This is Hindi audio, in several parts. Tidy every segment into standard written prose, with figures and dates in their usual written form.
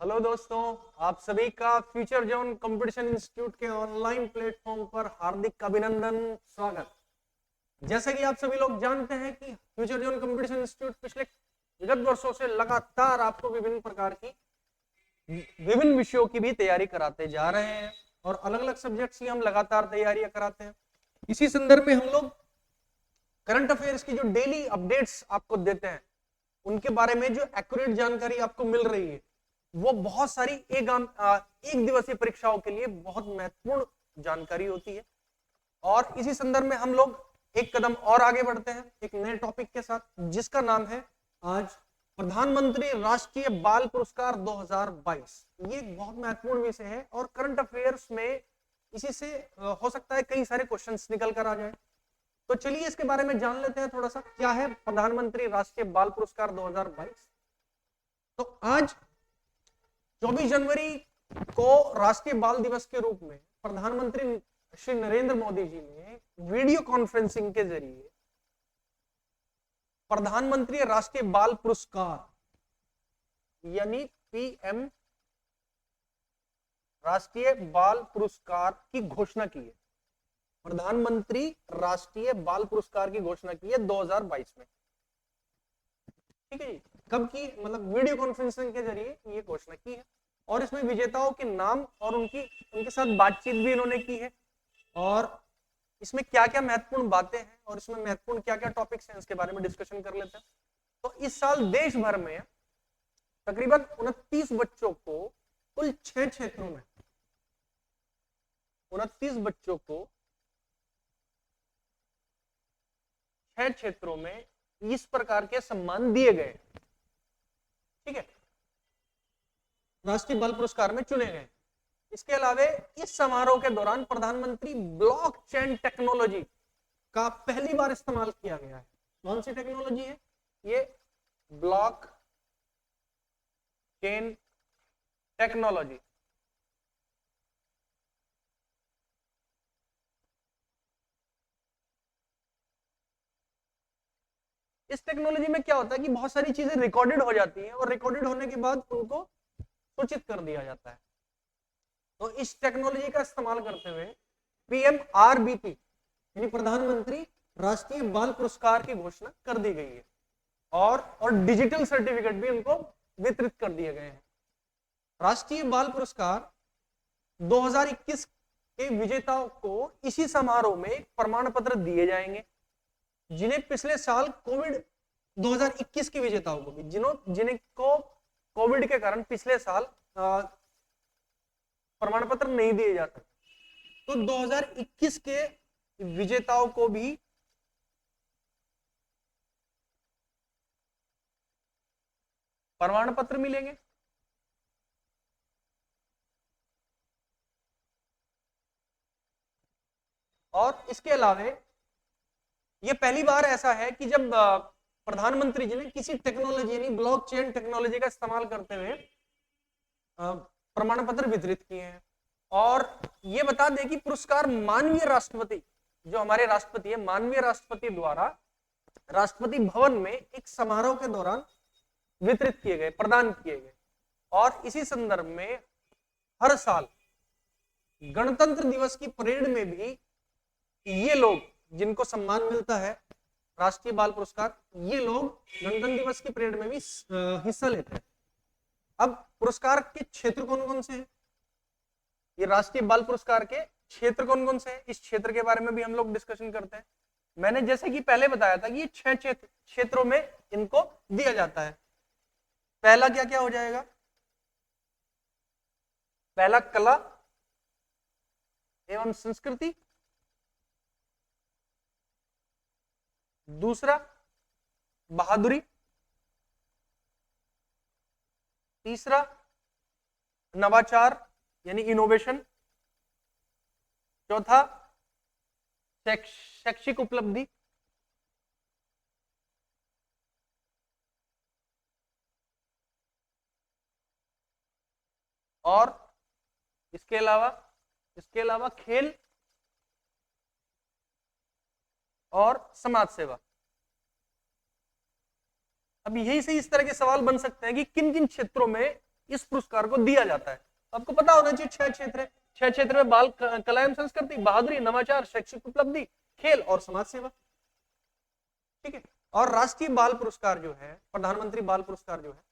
हेलो दोस्तों, आप सभी का फ्यूचर जोन कंपटीशन इंस्टीट्यूट के ऑनलाइन प्लेटफॉर्म पर हार्दिक अभिनंदन, स्वागत। जैसे कि आप सभी लोग जानते हैं कि फ्यूचर जोन कंपटीशन इंस्टीट्यूट पिछले विगत वर्षों से लगातार आपको विभिन्न प्रकार की विभिन्न विषयों की भी तैयारी कराते जा रहे हैं और अलग अलग सब्जेक्ट्स की हम लगातार तैयारियां कराते हैं। इसी संदर्भ में हम लोग करंट अफेयर्स की जो डेली अपडेट्स आपको देते हैं, उनके बारे में जो एक्यूरेट जानकारी आपको मिल रही है, वो बहुत सारी एक दिवसीय परीक्षाओं के लिए बहुत महत्वपूर्ण जानकारी होती है। और इसी संदर्भ में हम लोग एक कदम और आगे बढ़ते हैं एक नए टॉपिक के साथ, जिसका नाम है आज प्रधानमंत्री राष्ट्रीय बाल पुरस्कार 2022। ये एक बहुत महत्वपूर्ण विषय है और करंट अफेयर्स में इसी से हो सकता है कई सारे क्वेश्चंस निकल कर आ जाए। तो चलिए इसके बारे में जान लेते हैं थोड़ा सा, क्या है प्रधानमंत्री राष्ट्रीय बाल पुरस्कार 2022। तो आज 24 जनवरी को राष्ट्रीय बाल दिवस के रूप में प्रधानमंत्री श्री नरेंद्र मोदी जी ने वीडियो कॉन्फ्रेंसिंग के जरिए प्रधानमंत्री राष्ट्रीय बाल पुरस्कार यानी पीएम राष्ट्रीय बाल पुरस्कार की घोषणा की है। प्रधानमंत्री राष्ट्रीय बाल पुरस्कार की घोषणा की है 2022 में। ठीक है जी, कब की? मतलब वीडियो कॉन्फ्रेंसिंग के जरिए ये घोषणा की है और इसमें विजेताओं के नाम और उनके साथ बातचीत भी इन्होंने की है और इसमें क्या क्या महत्वपूर्ण बातें हैं और इसमें महत्वपूर्ण क्या क्या टॉपिक्स हैं, इसके बारे में डिस्कशन कर लेते हैं। तो इस साल देश भर में तकरीबन 29 बच्चों को कुल 6 क्षेत्रों में 29 बच्चों को 6 क्षेत्रों में इस प्रकार के सम्मान दिए गए। ठीक है, राष्ट्रीय बाल पुरस्कार में चुने गए। इसके अलावा इस समारोह के दौरान प्रधानमंत्री ब्लॉकचेन टेक्नोलॉजी का पहली बार इस्तेमाल किया गया है। कौन सी टेक्नोलॉजी है ये? Blockchain technology. इस टेक्नोलॉजी में क्या होता है कि बहुत सारी चीजें रिकॉर्डेड हो जाती हैं और रिकॉर्डेड होने के बाद उनको सूचित कर दिया जाता है। तो इस टेक्नोलॉजी का इस्तेमाल करते हुए पीएमआरबीपी यानी प्रधानमंत्री राष्ट्रीय बाल पुरस्कार की घोषणा कर दी गई है और डिजिटल सर्टिफिकेट भी उनको वितरित कर दिए गए हैं। राष्ट्रीय बाल पुरस्कार 2021 के विजेताओं को इसी समारोह में एक प्रमाण पत्र दिए जाएंगे, जिन्हें पिछले साल कोविड 2021 के विजेताओं को भी जिनको कोविड के कारण पिछले साल प्रमाण पत्र नहीं दिए जा सके, तो 2021 के विजेताओं को भी प्रमाण पत्र मिलेंगे। और इसके अलावा ये पहली बार ऐसा है कि जब प्रधानमंत्री जी ने किसी टेक्नोलॉजी यानी ब्लॉकचेन टेक्नोलॉजी का इस्तेमाल करते हुए प्रमाण पत्र वितरित किए हैं। और ये बता दें कि पुरस्कार माननीय राष्ट्रपति, जो हमारे राष्ट्रपति है, माननीय राष्ट्रपति द्वारा राष्ट्रपति भवन में एक समारोह के दौरान वितरित किए गए, प्रदान किए गए। और इसी संदर्भ में हर साल गणतंत्र दिवस की परेड में भी ये लोग जिनको सम्मान मिलता है राष्ट्रीय बाल पुरस्कार, ये लोग गणतंत्र दिवस की परेड में भी हिस्सा लेते हैं। अब पुरस्कार के क्षेत्र कौन कौन से हैं? ये राष्ट्रीय बाल पुरस्कार के क्षेत्र कौन कौन से हैं, इस क्षेत्र के बारे में भी हम लोग डिस्कशन करते हैं। मैंने जैसे कि पहले बताया था कि ये 6 क्षेत्रों में इनको दिया जाता है। पहला क्या क्या हो जाएगा? पहला कला एवं संस्कृति, दूसरा बहादुरी, तीसरा नवाचार यानी इनोवेशन, चौथा शैक्षिक उपलब्धि, और इसके अलावा खेल और समाज सेवा। अब यही से इस तरह के सवाल बन सकते हैं कि किन किन क्षेत्रों में इस पुरस्कार को दिया जाता है। आपको पता होना चाहिए 6 क्षेत्र है, 6 क्षेत्र में बाल कला एवं संस्कृति, बहादुरी, नवाचार, शैक्षिक उपलब्धि, खेल और समाज सेवा। ठीक है। और राष्ट्रीय बाल पुरस्कार जो है, प्रधानमंत्री बाल पुरस्कार जो है,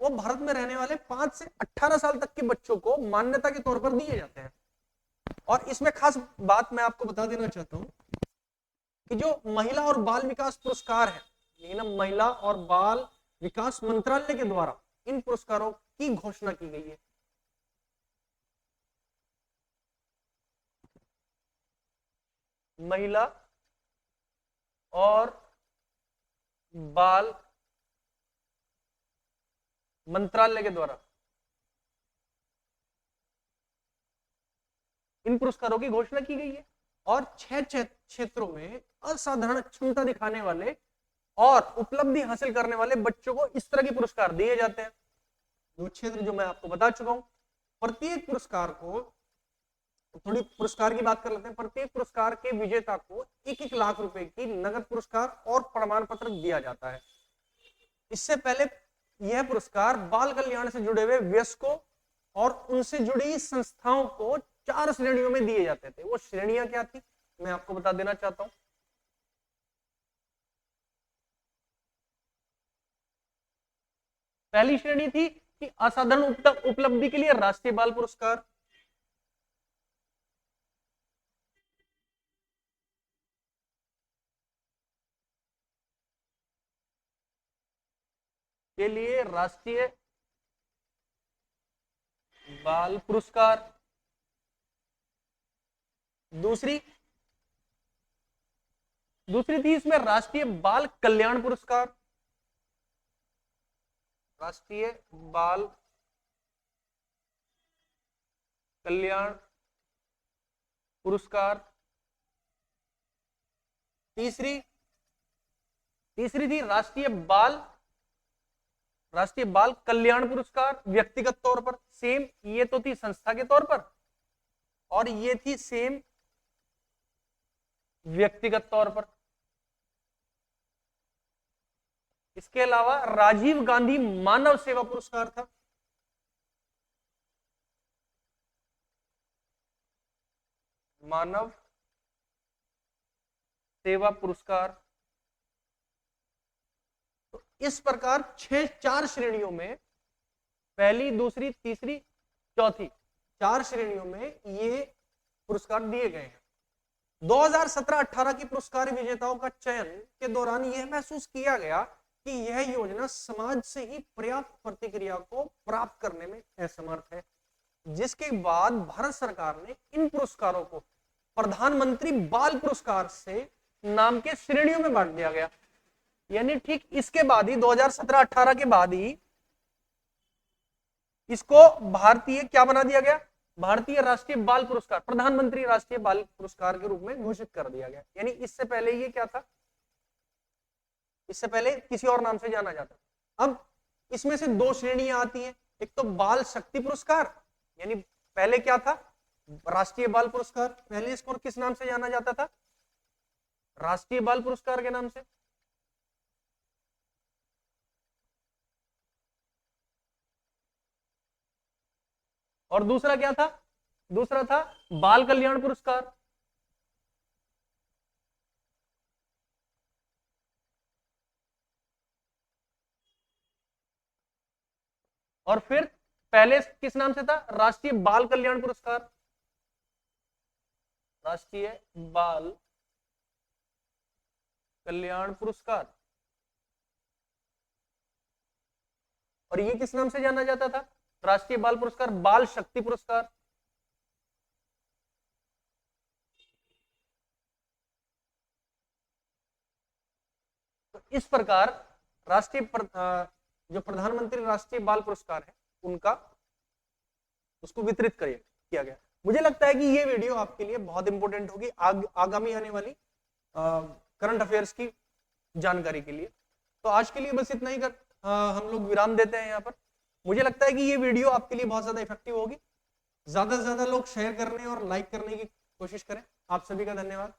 वो भारत में रहने वाले 5 से 18 साल तक के बच्चों को मान्यता के तौर पर दिए जाते हैं। और इसमें खास बात मैं आपको बता देना चाहता हूं कि जो महिला और बाल विकास पुरस्कार है, ये ना महिला और बाल विकास मंत्रालय के द्वारा इन पुरस्कारों की घोषणा की गई है। महिला और बाल मंत्रालय के द्वारा इन पुरस्कारों की घोषणा की गई है। और 6 क्षेत्रों में असाधारण क्षमता दिखाने वाले और उपलब्धि हासिल करने वाले बच्चों को इस तरह के पुरस्कार दिए जाते हैं। दो क्षेत्र जो मैं आपको बता चुका हूं। प्रत्येक पुरस्कार को, थोड़ी पुरस्कार की बात कर लेते हैं। प्रत्येक पुरस्कार के विजेता को 1-1 लाख रुपए की नगद पुरस्कार और प्रमाण पत्र दिया जाता है। इससे पहले यह पुरस्कार बाल कल्याण से जुड़े हुए वयस्कों और उनसे जुड़ी संस्थाओं को 4 श्रेणियों में दिए जाते थे। वो श्रेणियां क्या थी, मैं आपको बता देना चाहता हूं। पहली श्रेणी थी कि असाधारण उपलब्धि के लिए राष्ट्रीय बाल पुरस्कार, के लिए राष्ट्रीय बाल पुरस्कार। दूसरी थी इसमें राष्ट्रीय बाल कल्याण पुरस्कार, राष्ट्रीय बाल कल्याण पुरस्कार। तीसरी थी राष्ट्रीय बाल कल्याण पुरस्कार व्यक्तिगत तौर पर। सेम ये तो थी संस्था के तौर पर और ये थी सेम व्यक्तिगत तौर पर। इसके अलावा राजीव गांधी मानव सेवा पुरस्कार था। मानव सेवा पुरस्कार। तो इस प्रकार 4 श्रेणियों में, पहली, दूसरी, तीसरी, चौथी, 4 श्रेणियों में ये पुरस्कार दिए गए हैं। 2017-18 की पुरस्कार विजेताओं का चयन के दौरान यह महसूस किया गया कि यह योजना समाज से ही पर्याप्त प्रतिक्रिया को प्राप्त करने में असमर्थ है, जिसके बाद भारत सरकार ने इन पुरस्कारों को प्रधानमंत्री बाल पुरस्कार से नाम के श्रेणियों में बांट दिया गया। यानी ठीक इसके बाद ही 2017-18 के बाद ही इसको भारतीय क्या बना दिया गया, भारतीय राष्ट्रीय बाल पुरस्कार, प्रधानमंत्री राष्ट्रीय बाल पुरस्कार के रूप में घोषित कर दिया गया। यानी इससे पहले ये क्या था, इससे पहले किसी और नाम से जाना जाता था। अब इसमें से 2 श्रेणियां आती हैं। एक तो बाल शक्ति पुरस्कार, यानी पहले क्या था, राष्ट्रीय बाल पुरस्कार, पहले इसको किस नाम से जाना जाता था, राष्ट्रीय बाल पुरस्कार के नाम से। और दूसरा क्या था, दूसरा था बाल कल्याण पुरस्कार। और फिर पहले किस नाम से था, राष्ट्रीय बाल कल्याण पुरस्कार, राष्ट्रीय बाल कल्याण पुरस्कार। और ये किस नाम से जाना जाता था, राष्ट्रीय बाल पुरस्कार बाल शक्ति पुरस्कार। तो इस प्रकार राष्ट्रीय जो प्रधानमंत्री राष्ट्रीय बाल पुरस्कार है उनका उसको वितरित किया गया। मुझे लगता है कि ये वीडियो आपके लिए बहुत इंपॉर्टेंट होगी आगामी आने वाली करंट अफेयर्स की जानकारी के लिए। तो आज के लिए बस इतना ही हम लोग विराम देते हैं यहाँ पर। मुझे लगता है कि ये वीडियो आपके लिए बहुत ज्यादा इफेक्टिव होगी। ज्यादा से ज्यादा लोग शेयर करने और लाइक करने की कोशिश करें। आप सभी का धन्यवाद।